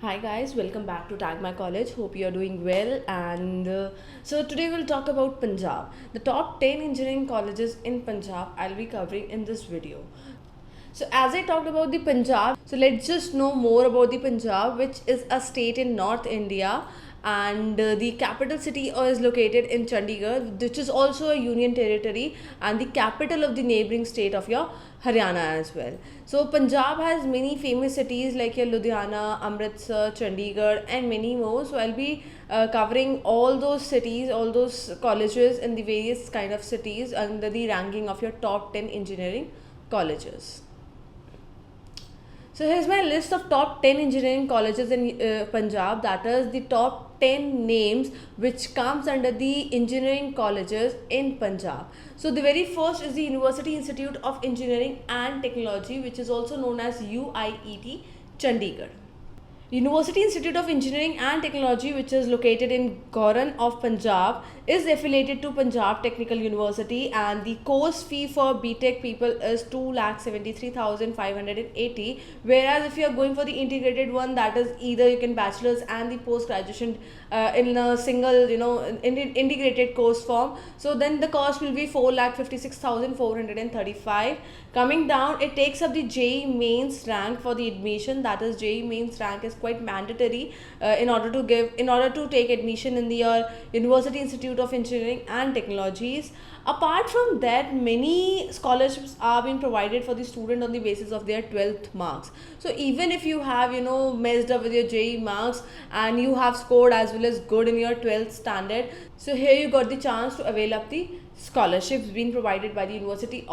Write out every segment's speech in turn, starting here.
Hi guys, welcome back to Tag My College. Hope you are doing well. And today we'll talk about Punjab. The top 10 engineering colleges in Punjab I'll be covering in this video. So as I talked about the Punjab, so let's just know more about the Punjab, which is a state in North India, and the capital city is located in Chandigarh, which is also a union territory and the capital of the neighboring state of your Haryana as well. So Punjab has many famous cities like your Ludhiana, Amritsar, Chandigarh, and many more. So I'll be covering all those cities, all those colleges, and the various kind of cities under the ranking of your top 10 engineering colleges. So here's my list of top 10 engineering colleges in Punjab. That is the top 10 names which comes under the engineering colleges in Punjab. So the very first is the University Institute of Engineering and Technology, which is also known as UIET, Chandigarh. University Institute of Engineering and Technology, which is located in Gauran of Punjab, is affiliated to Punjab Technical University, and the course fee for BTech people is 2,73,580. Whereas if you are going for the integrated one, that is either you can bachelor's and the post graduation in a single, integrated course form. So then the cost will be 4,56,435. Coming down, it takes up the JEE mains rank for the admission. That is, JEE mains rank is quite mandatory in order to take admission in the University Institute of Engineering and Technologies. Apart from that, many scholarships are being provided for the student on the basis of their 12th marks. So even if you have messed up with your JEE marks and you have scored as well as good in your 12th standard, so here you got the chance to avail up the scholarships being provided by the University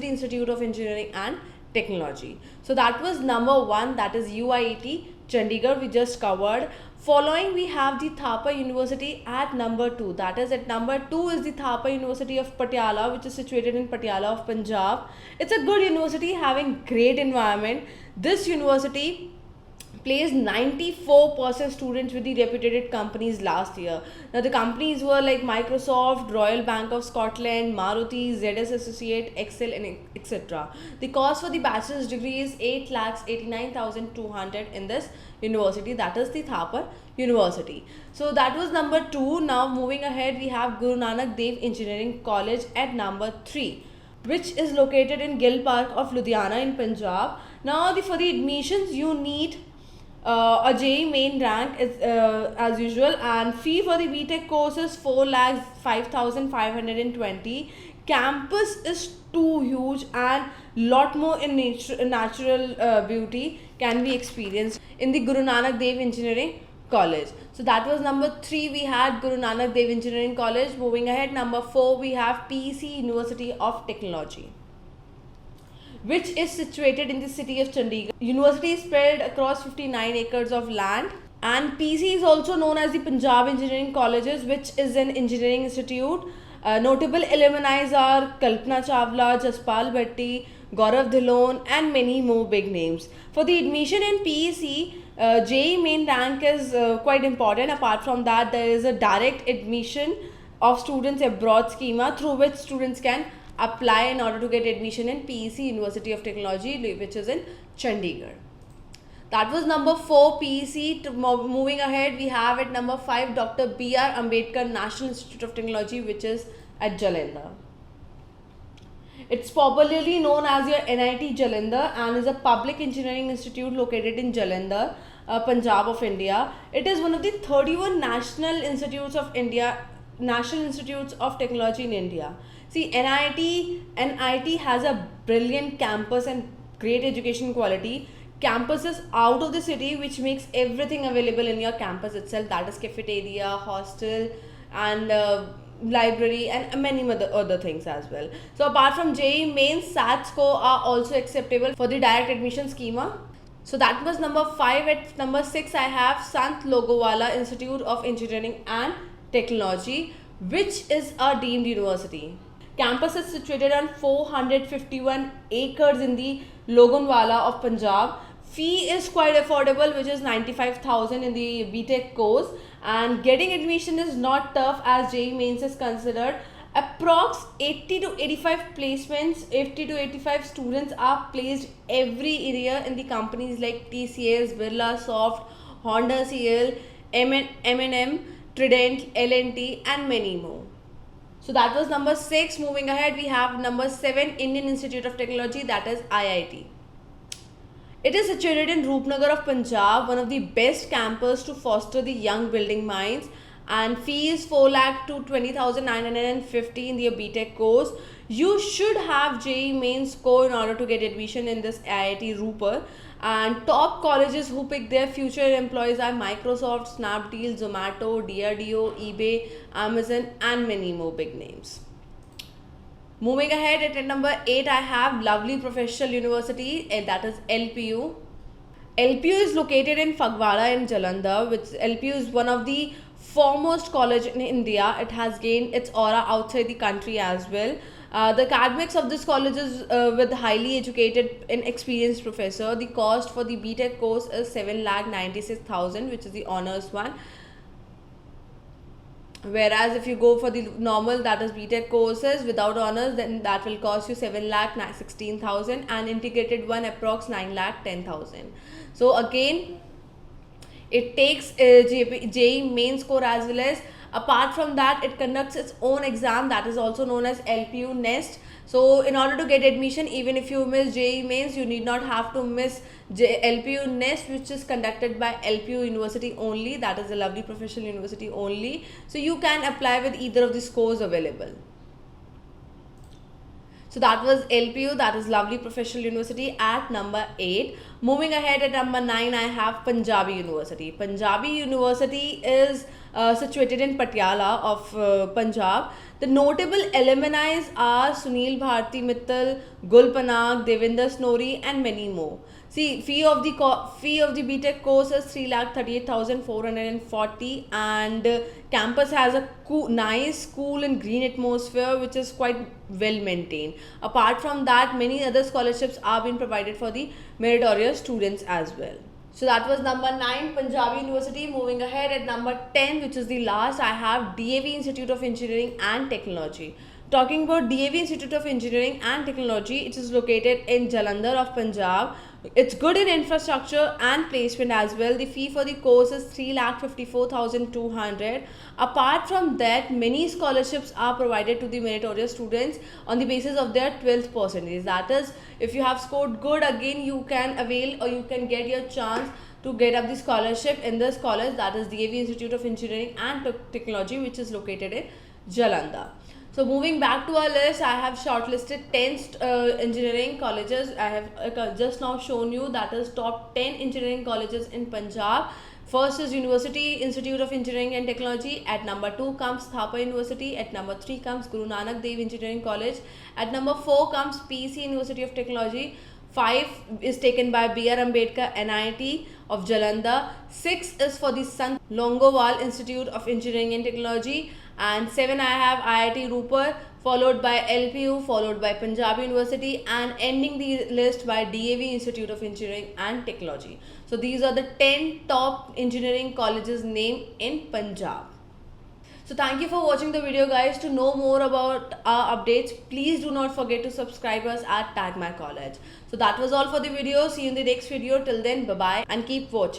Institute of Engineering and Technology. So that was number one, that is UIET Chandigarh, we just covered. Following, we have the Thapa University at number 2. That is, at number 2 is the Thapa University of Patiala, which is situated in Patiala of Punjab. It's a good university having great environment. This university placed 94% students with the reputed companies last year. Now the companies were like Microsoft, Royal Bank of Scotland, Maruti, ZS Associate, Excel, and etc. The cost for the bachelor's degree is 8,89,200 in this university. That is the Thapar University. So that was number 2. Now moving ahead, we have Guru Nanak Dev Engineering College at number 3, which is located in Gill Park of Ludhiana in Punjab. Now for the admissions, you need a JEE main rank is as usual, and fee for the BTech course is 4,05,520. Campus is too huge and lot more in natural beauty can be experienced in the Guru Nanak Dev Engineering College. So that was number 3. We had Guru Nanak Dev Engineering College. Moving ahead, number 4, we have PEC University of Technology, which is situated in the city of Chandigarh. University is spread across 59 acres of land, and PC is also known as the Punjab Engineering Colleges, which is an engineering institute. Notable alumni are Kalpana Chawla, Jaspal Bhatti, Gaurav Dhillon, and many more big names. For the admission in PEC, JEE main rank is quite important. Apart from that, there is a direct admission of students abroad schema through which students can apply in order to get admission in PEC University of Technology, which is in Chandigarh. That was number 4, PEC. Moving ahead, we have at number 5 Dr. B.R. Ambedkar National Institute of Technology, which is at Jalandhar. It's popularly known as your NIT Jalandhar and is a public engineering institute located in Jalandhar, Punjab of India. It is one of the 31 National Institutes of Technology in India. See, NIT has a brilliant campus and great education quality. Campus is out of the city, which makes everything available in your campus itself. That is cafeteria, hostel, and library, and many other things as well. So apart from JEE mains, SAT score are also acceptable for the direct admission schema. So that was number 5. At number 6, I have Sant Logowala Institute of Engineering and Technology, which is a deemed university. Campus is situated on 451 acres in the Logonwala of Punjab. Fee is quite affordable, which is 95,000 in the BTech course, and getting admission is not tough as JEE mains is considered. Approx 80 to 85 placements, 80 to 85 students are placed every year in the companies like TCS, Birla Soft, Honda CL, M&M, Trident, L&T, and many more. So that was number 6. Moving ahead, we have number 7, Indian Institute of Technology, that is IIT. It is situated in Roopnagar of Punjab, one of the best campus to foster the young building minds, and fee is 4 lakh to 20,950 in the BTech course. You should have JEE main score in order to get admission in this IIT Roopar. And top colleges who pick their future employees are Microsoft, Snapdeal, Zomato, DRDO, eBay, Amazon, and many more big names. Moving ahead, at number 8, I have Lovely Professional University, that is LPU. LPU is located in Phagwara in Jalandhar, which LPU is one of the foremost college in India. It has gained its aura outside the country as well. The academics of this college is with highly educated and experienced professor. The cost for the BTech course is 7,96,000, which is the honors one. Whereas if you go for the normal, that is BTech courses without honors, then that will cost you 7,16,000, and integrated one approx 9,10,000. So again, it takes JEE main score as well as, apart from that, it conducts its own exam that is also known as LPU Nest. So in order to get admission, even if you miss JEE mains, you need not have to miss LPU Nest, which is conducted by LPU University only, that is a Lovely Professional University only. So you can apply with either of the scores available. So that was LPU, that is Lovely Professional University, at number 8. Moving ahead, at number 9, I have Punjabi University. Punjabi University is situated in Patiala of Punjab. The notable alumni are Sunil Bharti Mittal, Gul Panag, Devinder Snori, and many more. See, fee of the BTech course is 3,38,440, and campus has a nice, cool and green atmosphere, which is quite well maintained. Apart from that, many other scholarships are being provided for the meritorious students as well. So that was number 9, Punjabi University. Moving ahead, at number 10, which is the last, I have DAV Institute of Engineering and Technology. Talking about DAV Institute of Engineering and Technology, it is located in Jalandhar of Punjab. It's good in infrastructure and placement as well. The fee for the course is 3,54,200. Apart from that, many scholarships are provided to the meritorious students on the basis of their 12th percentage. That is, if you have scored good, again you can avail or you can get your chance to get up the scholarship in this college, that is DAV Institute of Engineering and Technology, which is located in Jalandhar. So moving back to our list, I have shortlisted 10 engineering colleges. I have just now shown you, that is top 10 engineering colleges in Punjab. First is University Institute of Engineering and Technology. At number 2 comes Thapa University. At number 3 comes Guru Nanak Dev Engineering College. At number 4 comes PC University of Technology. 5 is taken by B.R. Ambedkar NIT of Jalandhar. 6 is for the Sant Longowal Institute of Engineering and Technology. And 7 I have IIT Roopar, followed by LPU, followed by Punjab University, and ending the list by DAV Institute of Engineering and Technology. So these are the 10 top engineering colleges named in Punjab. So thank you for watching the video, guys. To know more about our updates, please do not forget to subscribe us at Tag My College. So that was all for the video. See you in the next video. Till then, bye bye and keep watching.